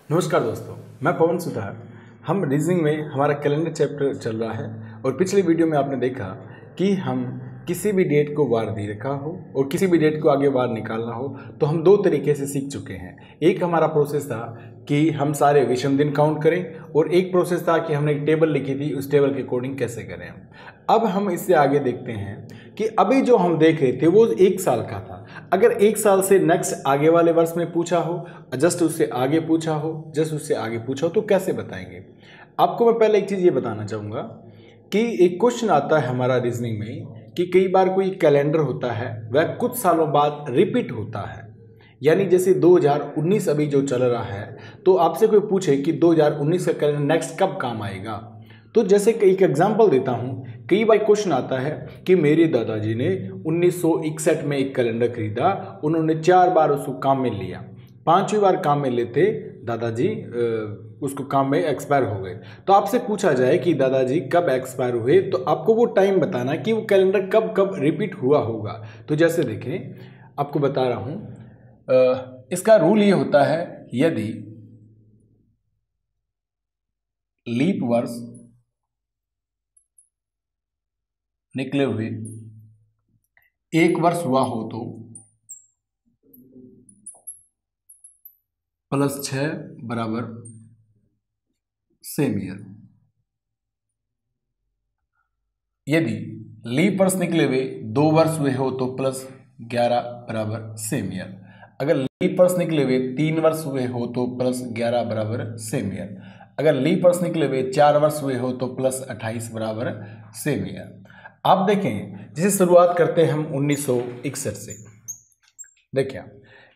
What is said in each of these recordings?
नमस्कार दोस्तों, मैं पवन सुधार। हम रीजनिंग में हमारा कैलेंडर चैप्टर चल रहा है और पिछले वीडियो में आपने देखा कि हम किसी भी डेट को वार दे रखा हो और किसी भी डेट को आगे वार निकालना हो तो हम दो तरीके से सीख चुके हैं। एक हमारा प्रोसेस था कि हम सारे विषम दिन काउंट करें और एक प्रोसेस था कि हमने एक टेबल लिखी थी, उस टेबल के अकॉर्डिंग कैसे करें। अब हम इससे आगे देखते हैं कि अभी जो हम देख रहे थे वो 1 साल का था। अगर 1 साल से नेक्स्ट आगे वाले वर्ष में पूछा हो, जस्ट उससे आगे पूछा हो, जस्ट उससे आगे पूछा हो तो कैसे बताएंगे। आपको मैं पहले एक चीज़ ये बताना चाहूँगा कि एक क्वेश्चन आता है हमारा रीजनिंग में कि कई बार कोई कैलेंडर होता है वह कुछ सालों बाद रिपीट होता है। यानी जैसे 2019 अभी जो चल रहा है तो आपसे कोई पूछे कि 2019 का कैलेंडर नेक्स्ट कब काम आएगा, तो जैसे एक एग्जांपल देता हूँ। कई बार क्वेश्चन आता है कि मेरे दादाजी ने 1961 में एक कैलेंडर खरीदा, उन्होंने 4 बार उसको काम में लिया, 5वीं बार काम में लेते दादाजी उसको काम में एक्सपायर हो गए। तो आपसे पूछा जाए कि दादाजी कब एक्सपायर हुए तो आपको वो टाइम बताना कि वो कैलेंडर कब कब रिपीट हुआ होगा। तो जैसे देखें, आपको बता रहा हूँ, इसका रूल ये होता है यदि लीप वर्ष निकले हुए एक वर्ष हुआ हो तो +6 बराबर सेम ईयर। यदि लीप वर्ष निकले हुए 2 वर्ष हुए हो तो +11 बराबर सेम ईयर। अगर लीप वर्ष निकले हुए 3 वर्ष हुए हो तो +11 बराबर सेम ईयर। अगर लीप वर्ष निकले हुए 4 वर्ष हुए हो तो +28 बराबर सेम ईयर। आप देखें, जैसे शुरुआत करते हैं हम 1961 से। देखिए,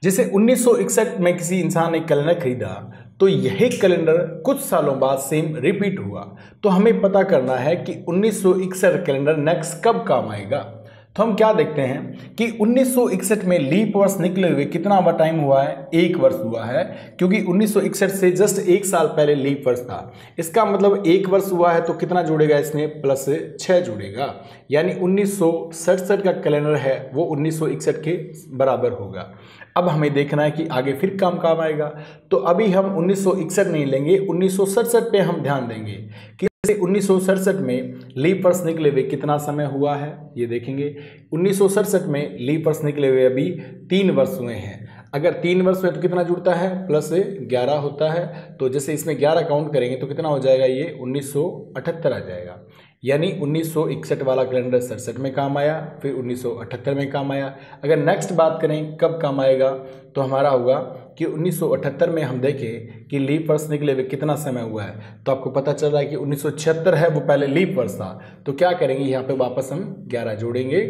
जैसे 1961 में किसी इंसान ने कैलेंडर खरीदा तो यही कैलेंडर कुछ सालों बाद सेम रिपीट हुआ। तो हमें पता करना है कि 1961 कैलेंडर नेक्स्ट कब काम आएगा। तो हम क्या देखते हैं कि 1961 में लीप वर्ष निकले हुए कितना टाइम हुआ है, 1 वर्ष हुआ है, क्योंकि 1961 से जस्ट 1 साल पहले लीप वर्ष था। इसका मतलब 1 वर्ष हुआ है तो कितना जुड़ेगा इसमें, +6 जुड़ेगा। यानी 1967 का कैलेंडर है वो 1961 के बराबर होगा। अब हमें देखना है कि आगे फिर काम आएगा। तो अभी हम 1961 नहीं लेंगे, 1967 पे हम ध्यान देंगे कि 1967 में लीप वर्ष निकले हुए कितना समय हुआ है, ये देखेंगे। 1967 में लीप वर्ष निकले हुए अभी 3 वर्ष हुए हैं। अगर 3 वर्ष हुए तो कितना जुड़ता है, +11 होता है। तो जैसे इसमें 11 काउंट करेंगे तो कितना हो जाएगा, ये 1978 आ जाएगा। यानी 1961 वाला कैलेंडर 67 में काम आया, फिर 1978 में काम आया। अगर नेक्स्ट बात करें कब काम आएगा तो हमारा होगा कि 1978 में हम देखें कि लीप वर्ष निकले हुए कितना समय हुआ है। तो आपको पता चल रहा है कि 1976 है वो पहले लीप वर्ष था। तो क्या करेंगे, यहाँ पे वापस हम 11 जोड़ेंगे।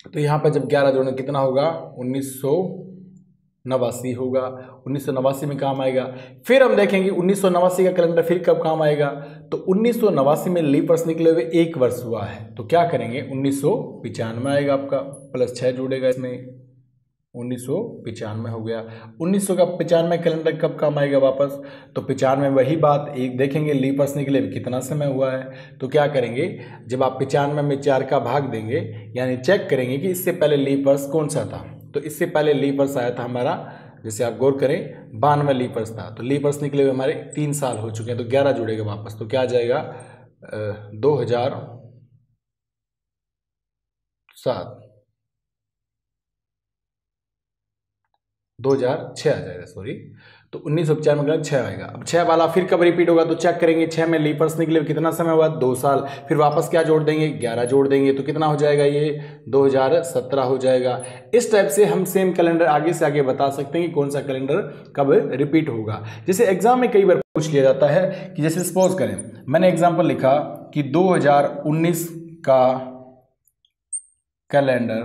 तो यहाँ पर जब 11 जोड़ेंगे कितना होगा, 1989 होगा। 1989 में काम आएगा। फिर हम देखेंगे 1989 का कैलेंडर फिर कब काम आएगा। तो 1989 में लीप वर्ष निकले हुए 1 वर्ष हुआ है। तो क्या करेंगे, 1995 आएगा, आपका +6 जुड़ेगा इसमें, 1995 हो गया। 1995 कैलेंडर कब काम आएगा वापस, तो 95 वही बात, एक देखेंगे लीप वर्ष निकले कितना समय हुआ है। तो क्या करेंगे, जब आप 95 में 4 का भाग देंगे यानी चेक करेंगे कि इससे पहले लीप वर्ष कौन सा था। तो इससे पहले लीप वर्ष आया था हमारा, जैसे आप गौर करें 92 लीप वर्ष था। तो लीप वर्ष निकले हुए हमारे 3 साल हो चुके हैं। तो 11 जुड़ेगा वापस, तो क्या आ जाएगा, 2006 आ जाएगा, सॉरी। तो 1995 में 6 आएगा। अब 6 वाला फिर कब रिपीट होगा तो चेक करेंगे, 6 में लीप वर्ष निकले कितना समय हुआ, 2 साल। फिर वापस क्या जोड़ देंगे, 11 जोड़ देंगे। तो कितना हो जाएगा, ये 2017 हो जाएगा। इस टाइप से हम सेम कैलेंडर आगे से आगे बता सकते हैं कि कौन सा कैलेंडर कब रिपीट होगा। जैसे एग्जाम में कई बार पूछ लिया जाता है कि जैसे सपोज करें मैंने एग्जाम्पल लिखा कि 2019 का कैलेंडर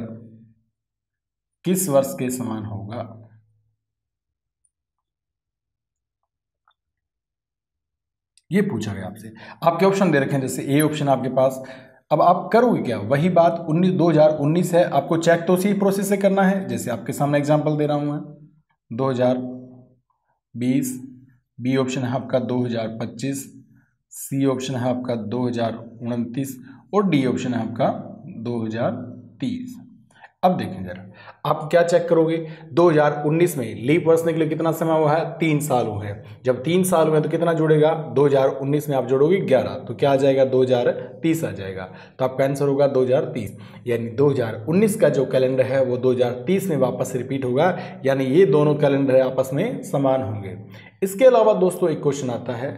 किस वर्ष के समान होगा। ये पूछा गया आपसे, आपके ऑप्शन दे रखे हैं, जैसे ए ऑप्शन आपके पास। अब आप करोगे क्या, वही बात 2019 है, आपको चेक तो उसी प्रोसेस से करना है जैसे आपके सामने एग्जांपल दे रहा हूं मैं। 2020, बी ऑप्शन है आपका 2025, सी ऑप्शन है आपका 2029 और डी ऑप्शन है आपका 2030। अब देखिए जरा, आप क्या चेक करोगे, 2019 में लीप वर्ष निकले कितना समय हुआ है, 3 साल हुए हैं। जब 3 साल हुए तो कितना जुड़ेगा, 2019 में आप जोड़ोगे 11, तो क्या आ जाएगा, 2030 आ जाएगा। तो आपका आंसर होगा 2030, यानी 2019 का जो कैलेंडर है वो 2030 में वापस रिपीट होगा, यानी ये दोनों कैलेंडर आपस में समान होंगे। इसके अलावा दोस्तों एक क्वेश्चन आता है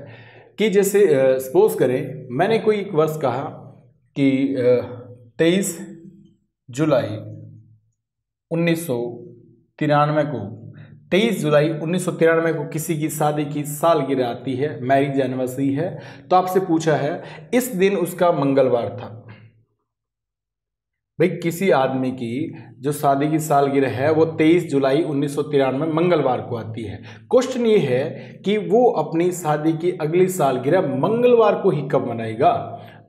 कि जैसे सपोज करें मैंने कोई एक वर्ष कहा कि 23 जुलाई 1993 को 23 जुलाई 1993 को किसी की शादी की सालगिरह आती है, मैरिज एनिवर्सरी है, तो आपसे पूछा है इस दिन उसका मंगलवार था। भाई किसी आदमी की जो शादी की सालगिरह है वो 23 जुलाई 1993 मंगलवार को आती है। क्वेश्चन ये है कि वो अपनी शादी की अगली सालगिरह मंगलवार को ही कब मनाएगा।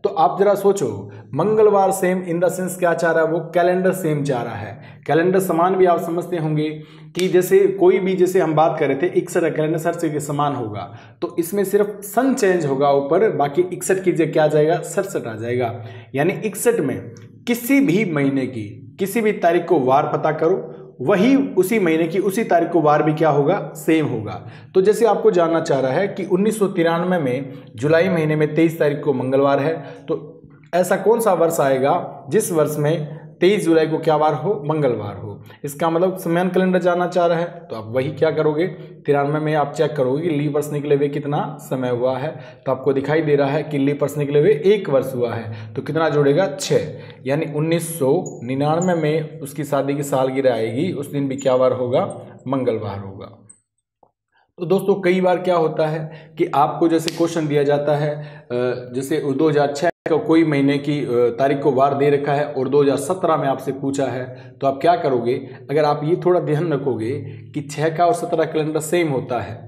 तो आप जरा सोचो, मंगलवार सेम इन द सेंस क्या चाह रहा है, वो कैलेंडर सेम चाह रहा है। कैलेंडर समान भी आप समझते होंगे कि जैसे कोई भी, जैसे हम बात कर रहे थे 61 कैलेंडर सर से समान होगा, तो इसमें सिर्फ सन चेंज होगा ऊपर, बाकी 61 की जगह क्या आ जाएगा, 67 आ जाएगा। यानी 61 में किसी भी महीने की किसी भी तारीख को वार पता करो, वही उसी महीने की उसी तारीख को वार भी क्या होगा, सेम होगा। तो जैसे आपको जानना चाह रहा है कि 1993 में जुलाई महीने में 23 तारीख को मंगलवार है, तो ऐसा कौन सा वर्ष आएगा जिस वर्ष में 23 जुलाई को क्या वार हो, मंगलवार हो। इसका मतलब समान कैलेंडर जानना चाह रहा है, तो आप वही क्या करोगे, 93 में आप चेक करोगे कि लीप वर्ष निकले हुए कितना समय हुआ है, तो आपको दिखाई दे रहा है कि लीप वर्ष निकले हुए 1 वर्ष हुआ है, तो कितना जोड़ेगा, 6, यानी 1999 में उसकी शादी की सालगिरह आएगी, उस दिन भी क्या वार होगा, मंगलवार होगा। तो दोस्तों कई बार क्या होता है कि आपको जैसे क्वेश्चन दिया जाता है, जैसे 2006 का कोई महीने की तारीख को वार दे रखा है और 2017 में आपसे पूछा है, तो आप क्या करोगे, अगर आप ये थोड़ा ध्यान रखोगे कि 6 का और 17 कैलेंडर सेम होता है,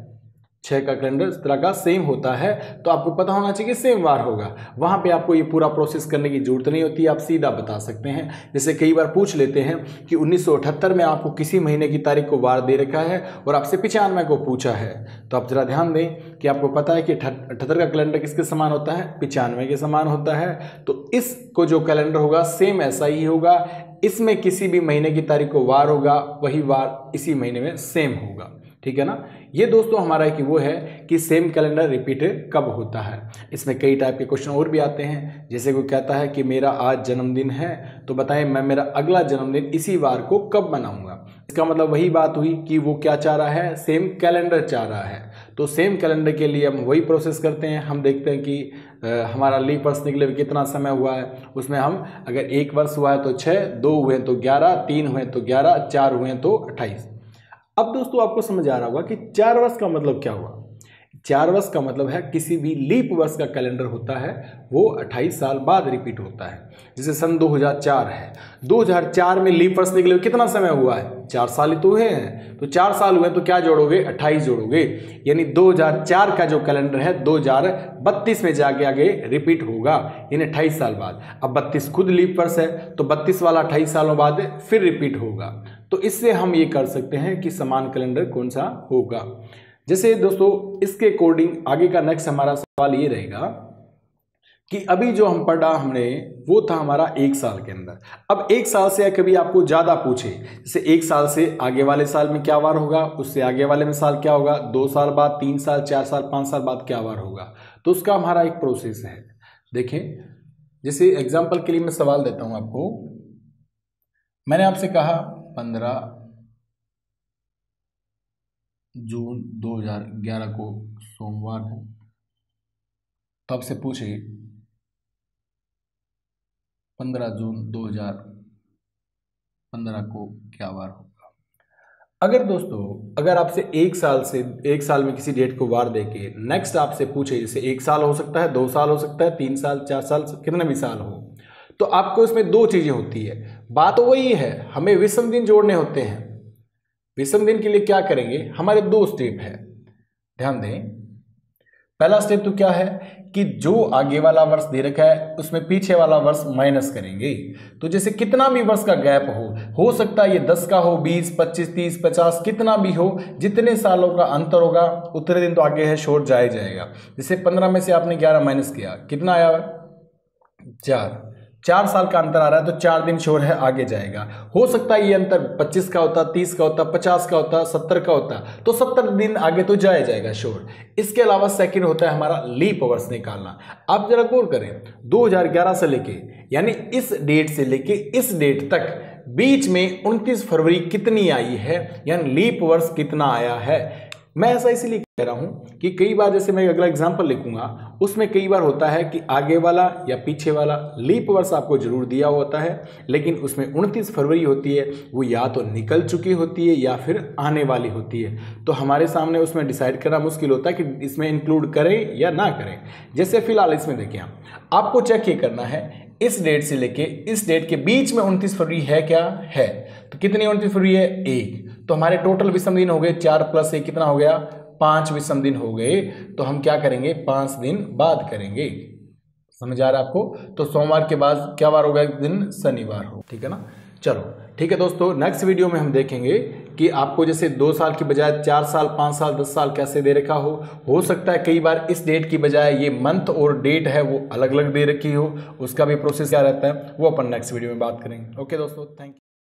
6 का कैलेंडर 17 का सेम होता है, तो आपको पता होना चाहिए सेम वार होगा। वहाँ पे आपको ये पूरा प्रोसेस करने की जरूरत नहीं होती, आप सीधा बता सकते हैं। जैसे कई बार पूछ लेते हैं कि 1978 में आपको किसी महीने की तारीख को वार दे रखा है और आपसे 95 को पूछा है, तो आप जरा ध्यान दें कि आपको पता है कि 78 का कैलेंडर किसके समान होता है, 95 के समान होता है। तो इसको जो कैलेंडर होगा सेम ऐसा ही होगा, इसमें किसी भी महीने की तारीख को वार होगा, वही वार इसी महीने में सेम होगा, ठीक है ना। ये दोस्तों हमारा कि वो है कि सेम कैलेंडर रिपीट कब होता है। इसमें कई टाइप के क्वेश्चन और भी आते हैं, जैसे कोई कहता है कि मेरा आज जन्मदिन है, तो बताएं मैं मेरा अगला जन्मदिन इसी वार को कब मनाऊंगा। इसका मतलब वही बात हुई कि वो क्या चाह रहा है, सेम कैलेंडर चाह रहा है। तो सेम कैलेंडर के लिए हम वही प्रोसेस करते हैं, हम देखते हैं कि हमारा लीप वर्ष निकले हुए कितना समय हुआ है, उसमें हम अगर 1 वर्ष हुआ है तो 6, 2 हुए तो 11, 3 हुए तो 11, 4 हुए तो 28। अब दोस्तों आपको समझ आ रहा होगा कि 4 वर्ष का मतलब क्या हुआ। 4 वर्ष का मतलब है किसी भी लीप वर्ष का कैलेंडर होता है वो 28 साल बाद रिपीट होता है। जैसे सन 2004 है, 2004 में लीप वर्ष निकले हुए कितना समय हुआ है, 4 साल ही तो हुए हैं, तो 4 साल हुए तो क्या जोड़ोगे, 28 जोड़ोगे, यानी 2004 का जो कैलेंडर है 2032 में जाके आगे रिपीट होगा, यानी 28 साल बाद। अब 32 खुद लीप वर्ष है, तो 32 वाला 28 सालों बाद फिर रिपीट होगा। तो इससे हम ये कर सकते हैं कि समान कैलेंडर कौन सा होगा। जैसे दोस्तों इसके अकॉर्डिंग आगे का नेक्स्ट हमारा सवाल ये रहेगा कि अभी जो हम पढ़ा हमने वो था हमारा 1 साल के अंदर। अब 1 साल से कभी आपको ज़्यादा पूछे, जैसे 1 साल से आगे वाले साल में क्या वार होगा, उससे आगे वाले में साल क्या होगा, 2 साल बाद, 3 साल, 4 साल, 5 साल बाद क्या वार होगा, तो उसका हमारा एक प्रोसेस है। देखें जैसे एग्जाम्पल के लिए मैं सवाल देता हूँ आपको, मैंने आपसे कहा 15 जून 2011 को सोमवार है, तो आपसे पूछे 15 जून 2015 को क्या वार होगा। अगर दोस्तों अगर आपसे 1 साल में किसी डेट को वार देके नेक्स्ट आपसे पूछे, जैसे 1 साल हो सकता है, 2 साल हो सकता है, 3 साल, 4 साल, कितने भी साल हो, तो आपको इसमें 2 चीजें होती है। बात वही है, हमें विषम दिन जोड़ने होते हैं। विषम दिन के लिए क्या करेंगे, हमारे 2 स्टेप है, ध्यान दें। पहला स्टेप तो क्या है कि जो आगे वाला वर्ष दे रखा है उसमें पीछे वाला वर्ष माइनस करेंगे। तो जैसे कितना भी वर्ष का गैप हो सकता है ये 10 का हो, 20, 25, 30, 50, कितना भी हो, जितने सालों का अंतर होगा उतने दिन तो आगे है शोर जाएगा। जैसे 15 में से आपने 11 माइनस किया, कितना आया, 4, 4 साल का अंतर आ रहा है तो 4 दिन श्योर है आगे जाएगा। हो सकता है ये अंतर 25 का होता, 30 का होता, 50 का होता, 70 का होता, तो 70 दिन आगे तो जाएगा श्योर। इसके अलावा सेकंड होता है हमारा लीप वर्ष निकालना। आप जरा गौर करें, 2011 से लेके यानी इस डेट से लेके इस डेट तक बीच में 29 फरवरी कितनी आई है, यानी लीप वर्ष कितना आया है। मैं ऐसा इसलिए कह रहा हूं कि कई बार, जैसे मैं अगला एग्जांपल लिखूंगा, उसमें कई बार होता है कि आगे वाला या पीछे वाला लीप वर्ष आपको जरूर दिया होता है, लेकिन उसमें 29 फरवरी होती है, वो या तो निकल चुकी होती है या फिर आने वाली होती है। तो हमारे सामने उसमें डिसाइड करना मुश्किल होता है कि इसमें इंक्लूड करें या ना करें। जैसे फिलहाल इसमें देखिए, आपको चेक ये करना है इस डेट से लेके इस डेट के बीच में 29 फरवरी है क्या, है। तो कितनी 29 फरवरी है, 1। तो हमारे टोटल विषम दिन हो गए 4 + 1 कितना हो गया, 5 विषम दिन हो गए। तो हम क्या करेंगे, 5 दिन बाद करेंगे। समझ आ रहा है आपको। तो सोमवार के बाद क्या वार होगा, एक दिन शनिवार हो, ठीक है ना। चलो ठीक है दोस्तों, नेक्स्ट वीडियो में हम देखेंगे कि आपको जैसे 2 साल की बजाय 4 साल, 5 साल, 10 साल कैसे दे रखा हो सकता है कई बार इस डेट की बजाय ये मंथ और डेट है वो अलग अलग दे रखी हो, उसका भी प्रोसेस क्या रहता है वो अपन नेक्स्ट वीडियो में बात करेंगे। ओके दोस्तों, थैंक यू।